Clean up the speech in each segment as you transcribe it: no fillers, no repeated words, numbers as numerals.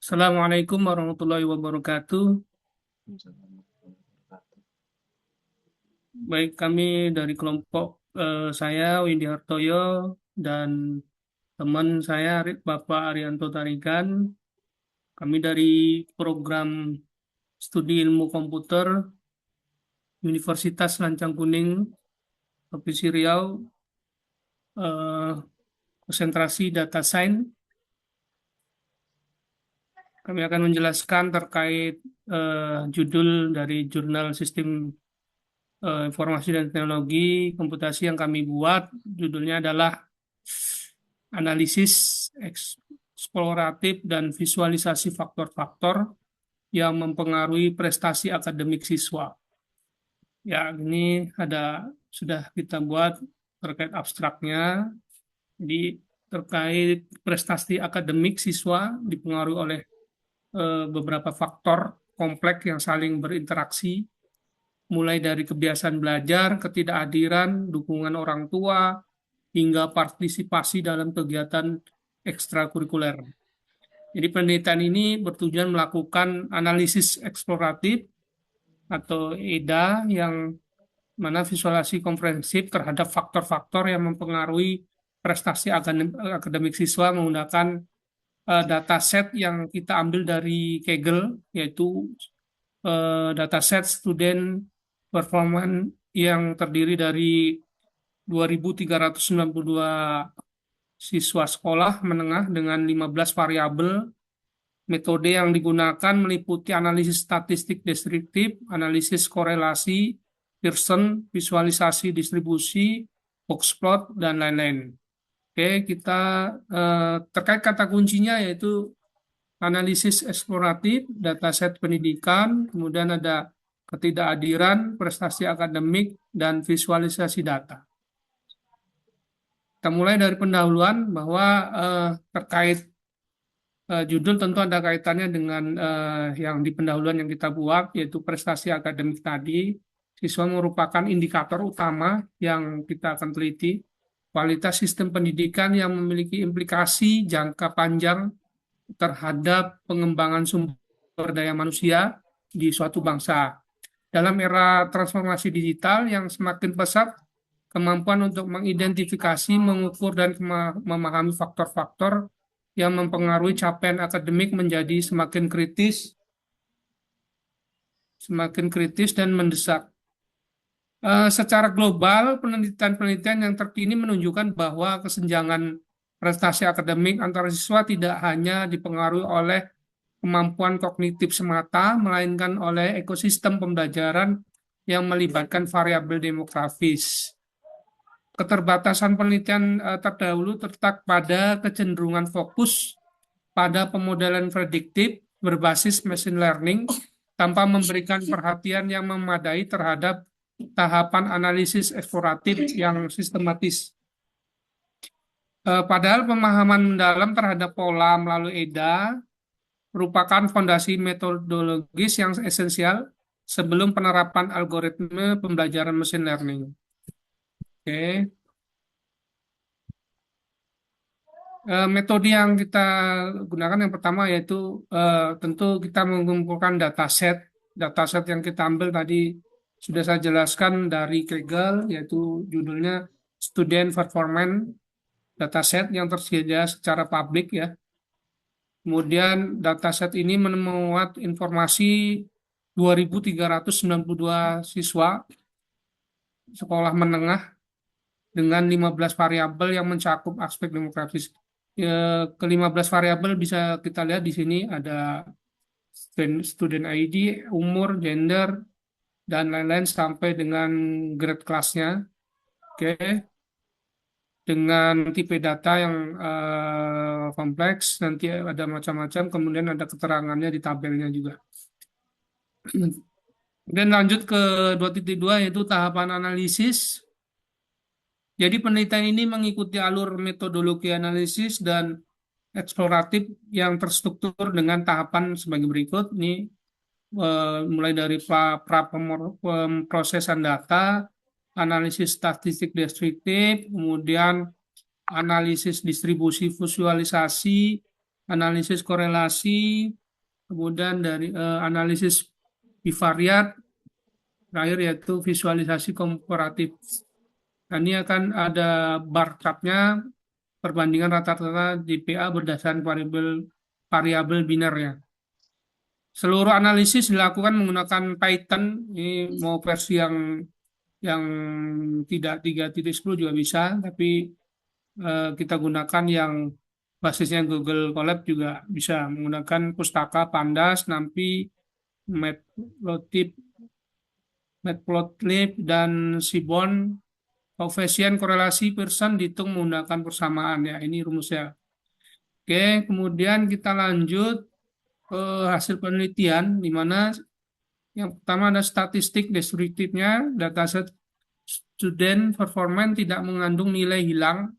Assalamualaikum warahmatullahi wabarakatuh. Baik, kami dari kelompok saya Windy Hartoyo dan teman saya Bapak Arianto Tarigan. Kami dari program studi ilmu komputer Universitas Lancang Kuning, Provinsi Riau, konsentrasi data science. Kami akan menjelaskan terkait judul dari jurnal sistem informasi dan teknologi komputasi yang kami buat. Judulnya adalah analisis eksploratif dan visualisasi faktor-faktor yang mempengaruhi prestasi akademik siswa. Ya, ini ada sudah kita buat terkait abstraknya. Jadi terkait prestasi akademik siswa dipengaruhi oleh beberapa faktor kompleks yang saling berinteraksi, mulai dari kebiasaan belajar, ketidakhadiran, dukungan orang tua, hingga partisipasi dalam kegiatan ekstrakurikuler. Jadi penelitian ini bertujuan melakukan analisis eksploratif atau EDA yang mana visualisasi komprehensif terhadap faktor-faktor yang mempengaruhi prestasi akademik siswa menggunakan dataset yang kita ambil dari Kaggle, yaitu dataset student performance yang terdiri dari 2.392 siswa sekolah menengah dengan 15 variabel. Metode yang digunakan meliputi analisis statistik deskriptif, analisis korelasi, Pearson, visualisasi distribusi, boxplot, dan lain-lain. Oke, kita terkait kata kuncinya yaitu analisis eksploratif, dataset pendidikan, kemudian ada ketidakhadiran, prestasi akademik, dan visualisasi data. Kita mulai dari pendahuluan bahwa terkait judul tentu ada kaitannya dengan yang di pendahuluan yang kita buat, yaitu prestasi akademik tadi. Siswa merupakan indikator utama yang kita akan teliti. Kualitas sistem pendidikan yang memiliki implikasi jangka panjang terhadap pengembangan sumber daya manusia di suatu bangsa. Dalam era transformasi digital yang semakin pesat, kemampuan untuk mengidentifikasi, mengukur, dan memahami faktor-faktor yang mempengaruhi capaian akademik menjadi semakin kritis dan mendesak. Secara global, penelitian-penelitian yang terkini menunjukkan bahwa kesenjangan prestasi akademik antara siswa tidak hanya dipengaruhi oleh kemampuan kognitif semata, melainkan oleh ekosistem pembelajaran yang melibatkan variabel demografis. Keterbatasan penelitian terdahulu terletak pada kecenderungan fokus pada pemodelan prediktif berbasis machine learning tanpa memberikan perhatian yang memadai terhadap tahapan analisis eksploratif yang sistematis. Padahal pemahaman mendalam terhadap pola melalui EDA merupakan fondasi metodologis yang esensial sebelum penerapan algoritma pembelajaran machine learning. Oke. Metode yang kita gunakan yang pertama yaitu tentu kita mengumpulkan dataset. Dataset yang kita ambil tadi sudah saya jelaskan dari Kaggle, yaitu judulnya Student Performance Dataset yang tersedia secara publik ya. Kemudian dataset ini memuat informasi 2.392 siswa sekolah menengah dengan 15 variabel yang mencakup aspek demografis. Ke-15 variabel bisa kita lihat di sini ada student ID, umur, gender, dan lain-lain sampai dengan grade kelasnya. Oke, dengan tipe data yang kompleks, nanti ada macam-macam, kemudian ada keterangannya di tabelnya juga. Dan lanjut ke 2.2 yaitu tahapan analisis. Jadi penelitian ini mengikuti alur metodologi analisis dan eksploratif yang terstruktur dengan tahapan sebagai berikut. Ini mulai dari pemrosesan data, analisis statistik deskriptif, kemudian analisis distribusi visualisasi, analisis korelasi, kemudian dari analisis bivariat, terakhir yaitu visualisasi komparatif. Nah, ini akan ada bar chart-nya perbandingan rata-rata GPA berdasarkan variabel variabel biner ya. Seluruh analisis dilakukan menggunakan Python. Ini mau versi yang tidak 3.10 juga bisa, tapi kita gunakan yang basisnya Google Colab juga bisa menggunakan Pustaka, Pandas, NumPy, Matplotlib, Matplotlib dan Seaborn. Koefisien korelasi Pearson dihitung menggunakan persamaan ya. Ini rumusnya. Oke, kemudian kita lanjut ke hasil penelitian di mana yang pertama ada statistik deskriptifnya, dataset student performance tidak mengandung nilai hilang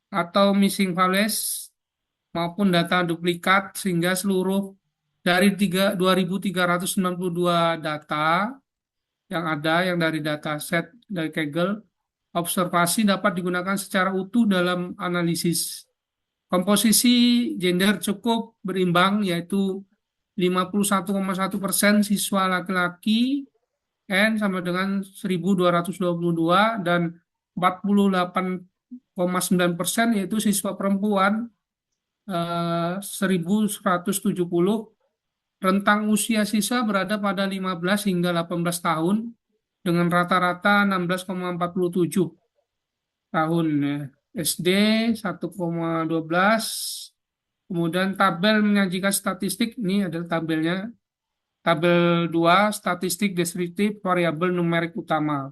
atau missing values maupun data duplikat sehingga seluruh dari 2.392 data yang dari dataset dari Kaggle, observasi dapat digunakan secara utuh dalam analisis. Komposisi gender cukup berimbang, yaitu 51,1% siswa laki-laki N sama dengan 1.222 dan 48,9% yaitu siswa perempuan 1.170. Rentang usia siswa berada pada 15 hingga 18 tahun dengan rata-rata 16,47 tahun ya. SD 1,12. Kemudian tabel menyajikan statistik, ini adalah tabelnya. Tabel 2 statistik deskriptif variabel numerik utama.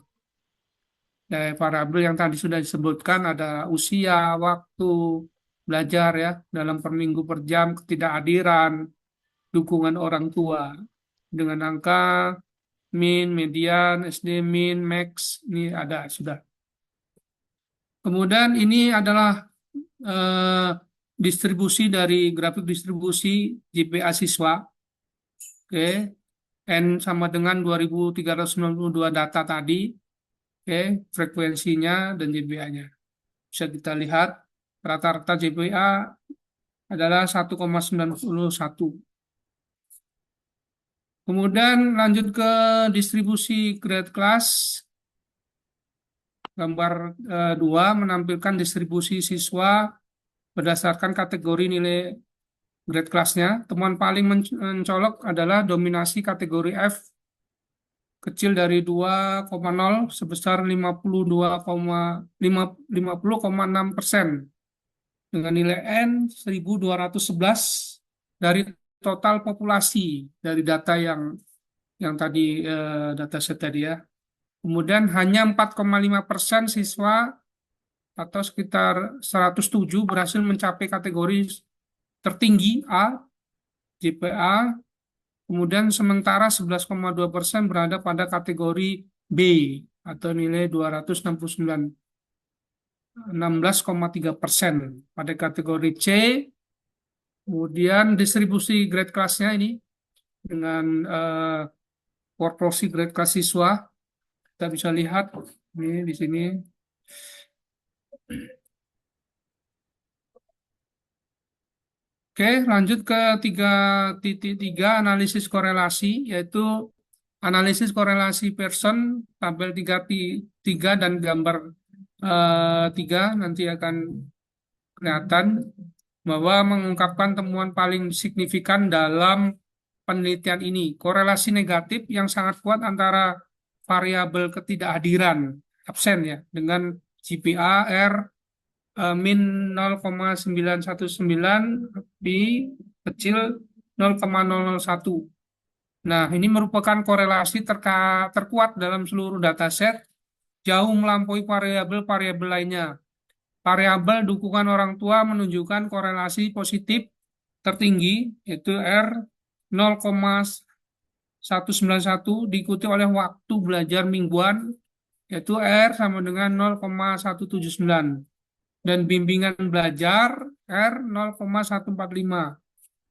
Variabel yang tadi sudah disebutkan ada usia, waktu belajar ya, dalam per minggu per jam, ketidakhadiran, dukungan orang tua. Dengan angka min, median, SD min, max, ini ada sudah. Kemudian ini adalah eh, distribusi dari grafik distribusi GPA siswa. Oke, N sama dengan 2.392 data tadi. Oke, frekuensinya dan GPA-nya. Bisa kita lihat rata-rata GPA adalah 1,91. Kemudian lanjut ke distribusi grade class. Gambar 2 menampilkan distribusi siswa berdasarkan kategori nilai grade kelasnya. Temuan paling mencolok adalah dominasi kategori F kecil dari 2,0 sebesar 50,6% dengan nilai N 1.211 dari total populasi dari data yang tadi data set tadi ya. Kemudian hanya 4,5% siswa atau sekitar 107 berhasil mencapai kategori tertinggi A, GPA, kemudian sementara 11,2% berada pada kategori B atau nilai 269, 16,3%. Pada kategori C, kemudian distribusi grade kelasnya ini dengan proporsi grade kelas siswa, kita bisa lihat ini di sini. Oke, lanjut ke 3.3 analisis korelasi, yaitu analisis korelasi Pearson, tabel 3 dan gambar 3 nanti akan kelihatan bahwa mengungkapkan temuan paling signifikan dalam penelitian ini. Korelasi negatif yang sangat kuat antara variabel ketidakhadiran, absen ya, dengan GPA R min 0,919 pi kecil 0,001. Nah, ini merupakan korelasi terkuat dalam seluruh dataset, jauh melampaui variabel-variabel lainnya. Variabel dukungan orang tua menunjukkan korelasi positif tertinggi, yaitu R 0,191 diikuti oleh waktu belajar mingguan, yaitu R sama dengan 0,179. Dan bimbingan belajar R 0,145.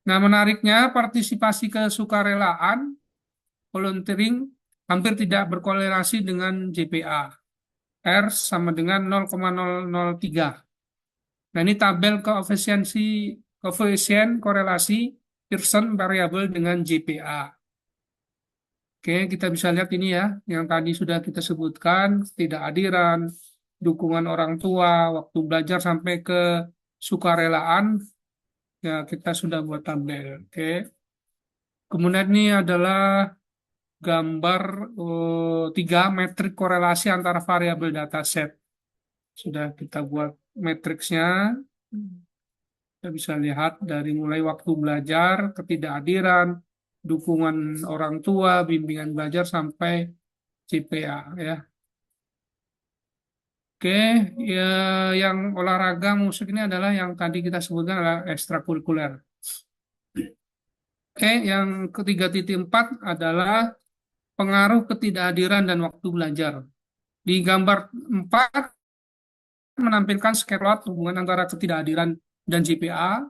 Nah, menariknya partisipasi kesukarelaan volunteering hampir tidak berkorelasi dengan JPA. R sama dengan 0,003. Nah, ini tabel koefisien korelasi Pearson variabel dengan JPA. Oke, kita bisa lihat ini ya, yang tadi sudah kita sebutkan, ketidakhadiran, dukungan orang tua, waktu belajar sampai ke sukarelaan, ya kita sudah buat tabel. Oke, kemudian ini adalah gambar tiga metrik korelasi antara variabel dataset. Sudah kita buat matriksnya. Kita bisa lihat dari mulai waktu belajar, ketidakhadiran, dukungan orang tua, bimbingan belajar sampai CPA ya. Oke, ya yang olahraga musik ini adalah yang tadi kita sebutkan adalah ekstrakurikuler. Oke, yang ketiga titik empat adalah pengaruh ketidakhadiran dan waktu belajar. Di gambar 4 menampilkan sketch hubungan antara ketidakhadiran dan GPA.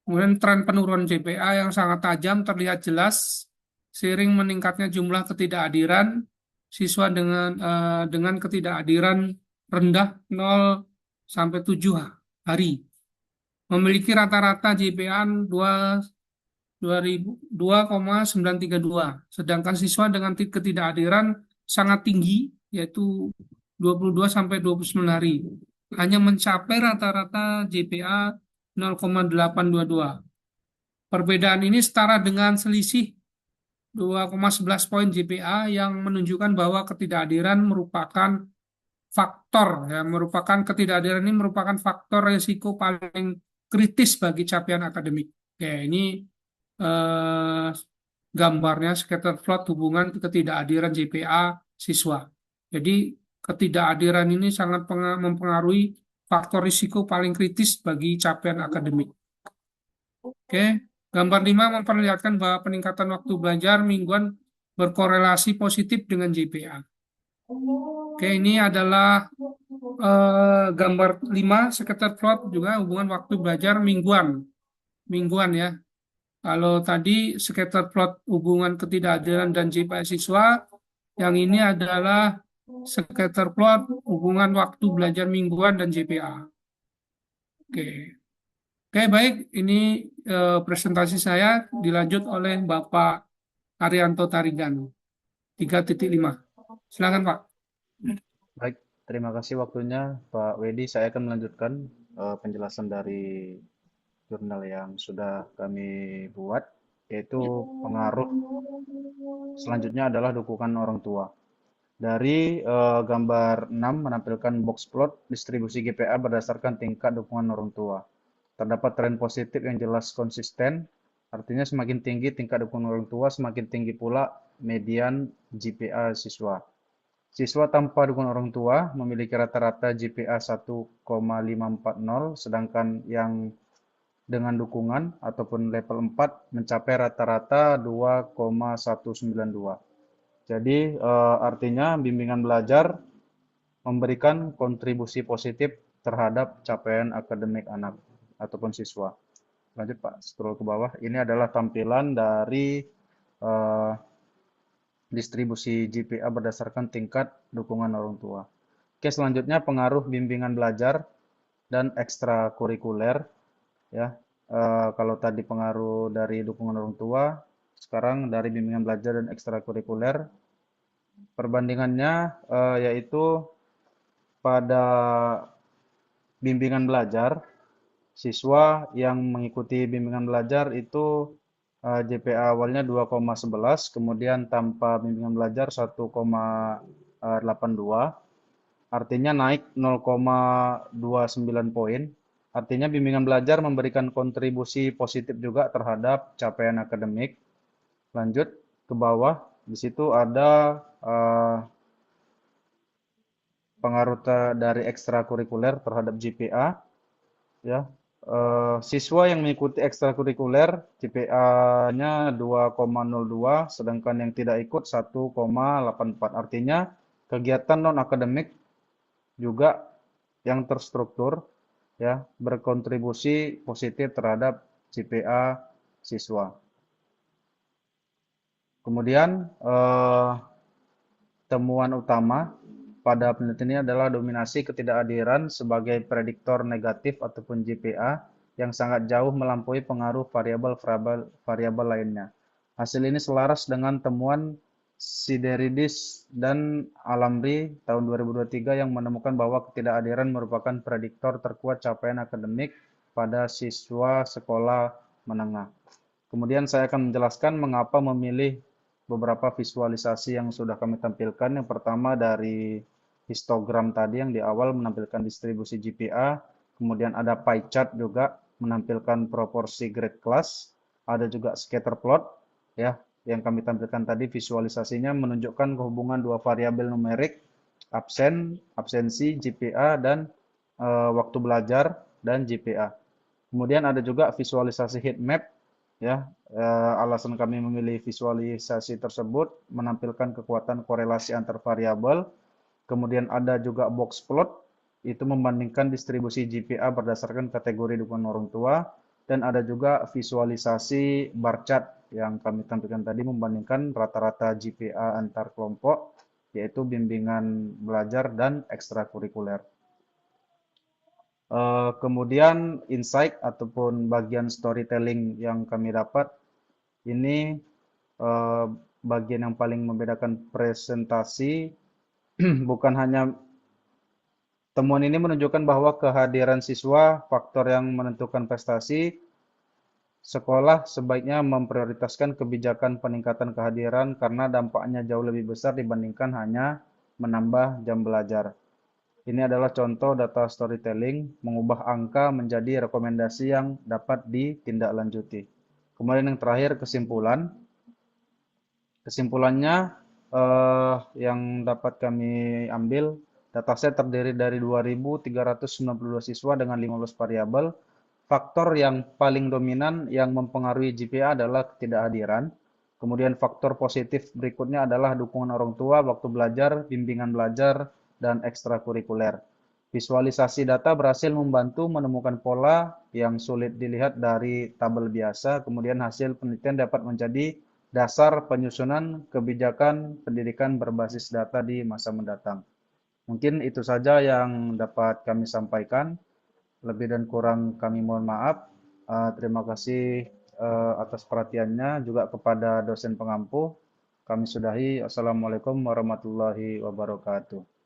Kemudian tren penurunan GPA yang sangat tajam terlihat jelas seiring meningkatnya jumlah ketidakhadiran siswa dengan ketidakhadiran rendah 0 sampai 7 hari. Memiliki rata-rata GPA 2,932. Sedangkan siswa dengan ketidakhadiran sangat tinggi yaitu 22 sampai 29 hari. Hanya mencapai rata-rata GPA 0,822. Perbedaan ini setara dengan selisih 2,11 poin GPA yang menunjukkan bahwa ketidakhadiran merupakan ketidakhadiran ini merupakan faktor risiko paling kritis bagi capaian akademik. Oke, ini gambarnya scatter plot hubungan ketidakhadiran GPA siswa. Jadi ketidakhadiran ini sangat mempengaruhi faktor risiko paling kritis bagi capaian akademik. Oke, gambar 5 memperlihatkan bahwa peningkatan waktu belajar mingguan berkorelasi positif dengan GPA. Oke, ini adalah gambar 5 scatter plot juga hubungan waktu belajar mingguan ya. Kalau tadi scatter plot hubungan ketidakhadiran dan GPA siswa, yang ini adalah scatter plot hubungan waktu belajar mingguan dan GPA. Oke. Oke, baik. Ini presentasi saya dilanjut oleh Bapak Arianto Tarigan. 3.5. Silakan, Pak. Baik, terima kasih waktunya Pak Wedi. Saya akan melanjutkan penjelasan dari jurnal yang sudah kami buat, yaitu pengaruh selanjutnya adalah dukungan orang tua. Dari gambar 6 menampilkan box plot distribusi GPA berdasarkan tingkat dukungan orang tua. Terdapat tren positif yang jelas konsisten, artinya semakin tinggi tingkat dukungan orang tua, semakin tinggi pula median GPA siswa. Siswa tanpa dukungan orang tua memiliki rata-rata GPA 1,540, sedangkan yang dengan dukungan ataupun level 4 mencapai rata-rata 2,192. Jadi artinya bimbingan belajar memberikan kontribusi positif terhadap capaian akademik anak ataupun siswa. Lanjut Pak, scroll ke bawah. Ini adalah tampilan dari eh, distribusi GPA berdasarkan tingkat dukungan orang tua. Oke, selanjutnya pengaruh bimbingan belajar dan ekstrakurikuler ya. Kalau tadi pengaruh dari dukungan orang tua, sekarang dari bimbingan belajar dan ekstrakurikuler. Perbandingannya yaitu pada bimbingan belajar, siswa yang mengikuti bimbingan belajar itu GPA awalnya 2,11, kemudian tanpa bimbingan belajar 1,82, artinya naik 0,29 poin. Artinya bimbingan belajar memberikan kontribusi positif juga terhadap capaian akademik. Lanjut ke bawah, di situ ada pengaruh dari ekstrakurikuler terhadap GPA. Ya, siswa yang mengikuti ekstrakurikuler GPA-nya 2,02, sedangkan yang tidak ikut 1,84. Artinya kegiatan non akademik juga yang terstruktur ya berkontribusi positif terhadap GPA siswa. Kemudian temuan utama pada penelitian ini adalah dominasi ketidakhadiran sebagai prediktor negatif ataupun GPA yang sangat jauh melampaui pengaruh variabel lainnya. Hasil ini selaras dengan temuan Sideridis dan Alamri tahun 2023 yang menemukan bahwa ketidakhadiran merupakan prediktor terkuat capaian akademik pada siswa sekolah menengah. Kemudian saya akan menjelaskan mengapa memilih beberapa visualisasi yang sudah kami tampilkan. Yang pertama dari histogram tadi yang di awal menampilkan distribusi GPA, kemudian ada pie chart juga menampilkan proporsi grade kelas, ada juga scatter plot ya yang kami tampilkan tadi visualisasinya menunjukkan kehubungan dua variabel numerik absensi, GPA dan waktu belajar dan GPA. Kemudian ada juga visualisasi heat map ya. Alasan kami memilih visualisasi tersebut menampilkan kekuatan korelasi antar variabel. Kemudian ada juga box plot, itu membandingkan distribusi GPA berdasarkan kategori dukungan orang tua. Dan ada juga visualisasi bar chart yang kami tampilkan tadi membandingkan rata-rata GPA antar kelompok, yaitu bimbingan belajar dan ekstrakurikuler. Kemudian insight ataupun bagian storytelling yang kami dapat, ini bagian yang paling membedakan presentasi. Bukan hanya temuan ini menunjukkan bahwa kehadiran siswa faktor yang menentukan prestasi. Sekolah sebaiknya memprioritaskan kebijakan peningkatan kehadiran karena dampaknya jauh lebih besar dibandingkan hanya menambah jam belajar. Ini adalah contoh data storytelling mengubah angka menjadi rekomendasi yang dapat ditindaklanjuti. Kemudian yang terakhir kesimpulan. Kesimpulannya yang dapat kami ambil, dataset terdiri dari 2.392 siswa dengan 15 variabel. Faktor yang paling dominan yang mempengaruhi GPA adalah ketidakhadiran. Kemudian faktor positif berikutnya adalah dukungan orang tua, waktu belajar, bimbingan belajar, dan ekstrakurikuler. Visualisasi data berhasil membantu menemukan pola yang sulit dilihat dari tabel biasa. Kemudian hasil penelitian dapat menjadi dasar penyusunan kebijakan pendidikan berbasis data di masa mendatang. Mungkin itu saja yang dapat kami sampaikan. Lebih dan kurang kami mohon maaf. Terima kasih atas perhatiannya juga kepada dosen pengampu. Kami sudahi. Assalamualaikum warahmatullahi wabarakatuh.